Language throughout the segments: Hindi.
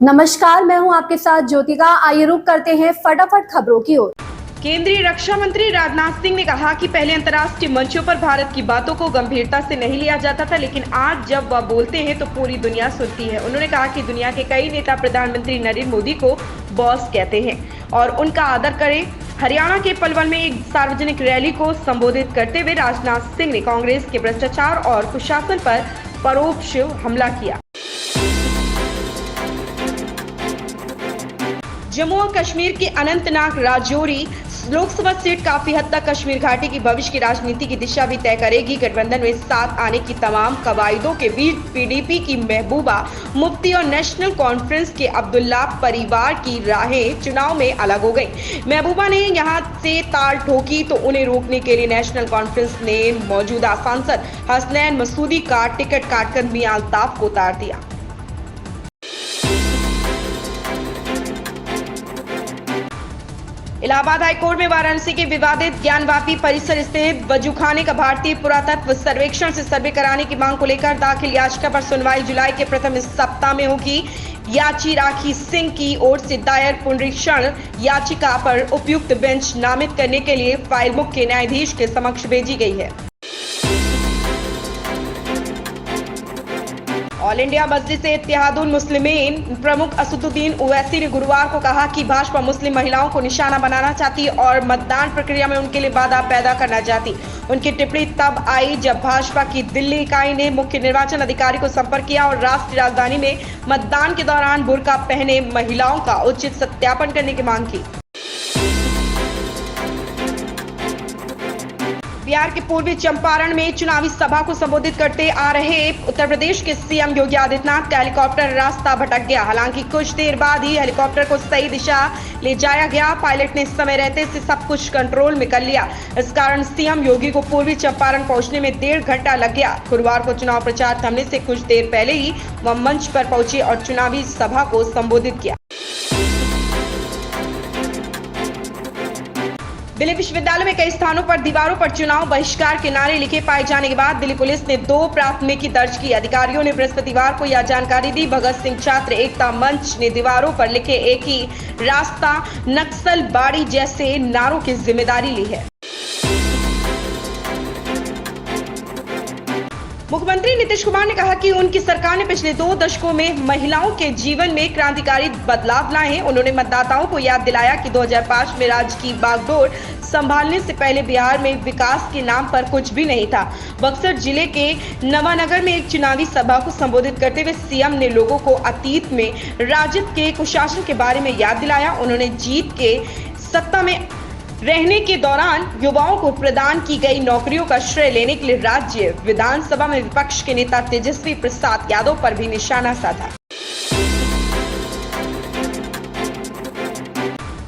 नमस्कार, मैं हूं आपके साथ ज्योतिका। आइए रुक करते हैं फटाफट खबरों की ओर। केंद्रीय रक्षा मंत्री राजनाथ सिंह ने कहा कि पहले अंतर्राष्ट्रीय मंचों पर भारत की बातों को गंभीरता से नहीं लिया जाता था, लेकिन आज जब वह बोलते हैं तो पूरी दुनिया सुनती है। उन्होंने कहा कि दुनिया के कई नेता प्रधानमंत्री नरेंद्र मोदी को बॉस कहते हैं और उनका आदर करें। हरियाणा के पलवल में एक सार्वजनिक रैली को संबोधित करते हुए राजनाथ सिंह ने कांग्रेस के भ्रष्टाचार और कुशासन पर परोक्ष हमला किया। जम्मू और कश्मीर के अनंतनाग राजौरी लोकसभा सीट काफी हद तक कश्मीर घाटी की भविष्य की राजनीति की दिशा भी तय करेगी। गठबंधन में साथ आने की तमाम कवायदों के बीच पीडीपी की महबूबा मुफ्ती और नेशनल कॉन्फ्रेंस के अब्दुल्ला परिवार की राहें चुनाव में अलग हो गई। महबूबा ने यहां से ताल ठोकी तो उन्हें रोकने के लिए नेशनल कॉन्फ्रेंस ने मौजूदा सांसद हसनैन मसूदी का टिकट काटकर मियां अल्ताफ को उतार दिया। इलाहाबाद हाईकोर्ट में वाराणसी के विवादित ज्ञानवापी परिसर स्थित वजूखाने का भारतीय पुरातत्व सर्वेक्षण से सर्वे कराने की मांग को लेकर दाखिल याचिका पर सुनवाई जुलाई के प्रथम सप्ताह में होगी। याची राखी सिंह की ओर से दायर पुनरीक्षण याचिका पर उपयुक्त बेंच नामित करने के लिए फाइल मुख्य न्यायाधीश के समक्ष भेजी गई है। ऑल इंडिया मजलिस-ए-इत्तेहादुल मुस्लिमीन प्रमुख असदुद्दीन ओवैसी ने गुरुवार को कहा कि भाजपा मुस्लिम महिलाओं को निशाना बनाना चाहती और मतदान प्रक्रिया में उनके लिए बाधा पैदा करना चाहती। उनकी टिप्पणी तब आई जब भाजपा की दिल्ली इकाई ने मुख्य निर्वाचन अधिकारी को संपर्क किया और राष्ट्रीय राजधानी में मतदान के दौरान बुर्का पहने महिलाओं का उचित सत्यापन करने की मांग की। बिहार के पूर्वी चंपारण में चुनावी सभा को संबोधित करते आ रहे उत्तर प्रदेश के सीएम योगी आदित्यनाथ का हेलीकॉप्टर रास्ता भटक गया। हालांकि कुछ देर बाद ही हेलीकॉप्टर को सही दिशा ले जाया गया। पायलट ने समय रहते से सब कुछ कंट्रोल में कर लिया। इस कारण सीएम योगी को पूर्वी चंपारण पहुंचने में 1.5 घंटा लग गया। गुरुवार को चुनाव प्रचार थमने से कुछ देर पहले ही वह मंच पर पहुंचे और चुनावी सभा को संबोधित किया। दिल्ली विश्वविद्यालय में कई स्थानों पर दीवारों पर चुनाव बहिष्कार के नारे लिखे पाए जाने के बाद दिल्ली पुलिस ने 2 प्राथमिकी दर्ज की। अधिकारियों ने बृहस्पतिवार को यह जानकारी दी। भगत सिंह छात्र एकता मंच ने दीवारों पर लिखे एक ही रास्ता नक्सलबाड़ी जैसे नारों की जिम्मेदारी ली है। मुख्यमंत्री नीतीश कुमार ने कहा कि उनकी सरकार ने पिछले 2 दशकों में महिलाओं के जीवन में क्रांतिकारी बदलाव लाए हैं। उन्होंने मतदाताओं को याद दिलाया कि 2005 में राज्य की बागडोर संभालने से पहले बिहार में विकास के नाम पर कुछ भी नहीं था। बक्सर जिले के नवानगर में एक चुनावी सभा को संबोधित करते हुए सीएम ने लोगों को अतीत में राजद के कुशासन के बारे में याद दिलाया। उन्होंने जीत के सत्ता में रहने के दौरान युवाओं को प्रदान की गई नौकरियों का श्रेय लेने के लिए राज्य विधानसभा में विपक्ष के नेता तेजस्वी प्रसाद यादव पर भी निशाना साधा।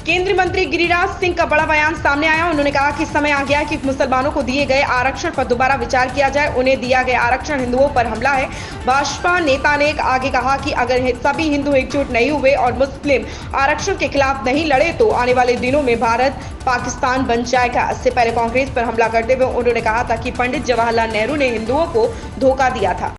केंद्रीय मंत्री गिरिराज सिंह का बड़ा बयान सामने आया। उन्होंने कहा कि समय आ गया कि मुसलमानों को दिए गए आरक्षण पर दोबारा विचार किया जाए। उन्हें दिया गया आरक्षण हिंदुओं पर हमला है। भाजपा नेता ने आगे कहा कि अगर सभी हिंदू एकजुट नहीं हुए और मुस्लिम आरक्षण के खिलाफ नहीं लड़े तो आने वाले दिनों में भारत पाकिस्तान बन जाएगा। इससे पहले कांग्रेस पर हमला करते हुए उन्होंने कहा था कि पंडित जवाहरलाल नेहरू ने हिंदुओं को धोखा दिया था।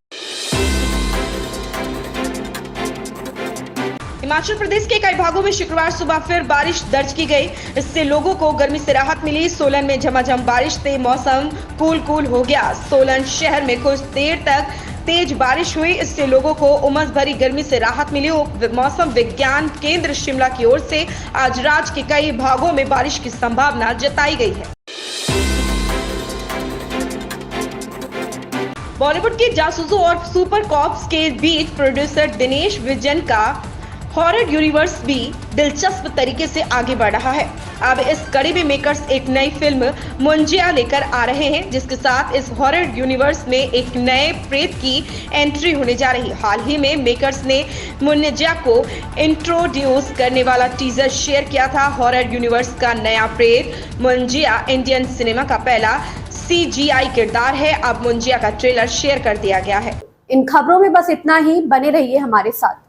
हिमाचल प्रदेश के कई भागों में शुक्रवार सुबह फिर बारिश दर्ज की गई। इससे लोगों को गर्मी से राहत मिली। सोलन में झमाझम बारिश से मौसम कूल हो गया। सोलन शहर में कुछ देर तक तेज बारिश हुई। इससे लोगों को उमस भरी गर्मी से राहत मिली। मौसम विज्ञान केंद्र शिमला की ओर से आज राज्य के कई भागों में बारिश की संभावना जताई गई है। बॉलीवुड के जासूसों और सुपर कॉप्स के बीच प्रोड्यूसर दिनेश विजन का हॉरर यूनिवर्स भी दिलचस्प तरीके से आगे बढ़ रहा है। अब इस कड़ी में मेकर्स एक नई फिल्म मुंजिया लेकर आ रहे हैं, जिसके साथ इस हॉरर यूनिवर्स में एक नए प्रेत की एंट्री होने जा रही है। हाल ही में मेकर्स ने मुंजिया को इंट्रोड्यूस करने वाला टीजर शेयर किया था। हॉरर यूनिवर्स का नया प्रेत मुंजिया इंडियन सिनेमा का पहला CGI किरदार है। अब मुंजिया का ट्रेलर शेयर कर दिया गया है। इन खबरों में बस इतना ही। बने रहिए हमारे साथ।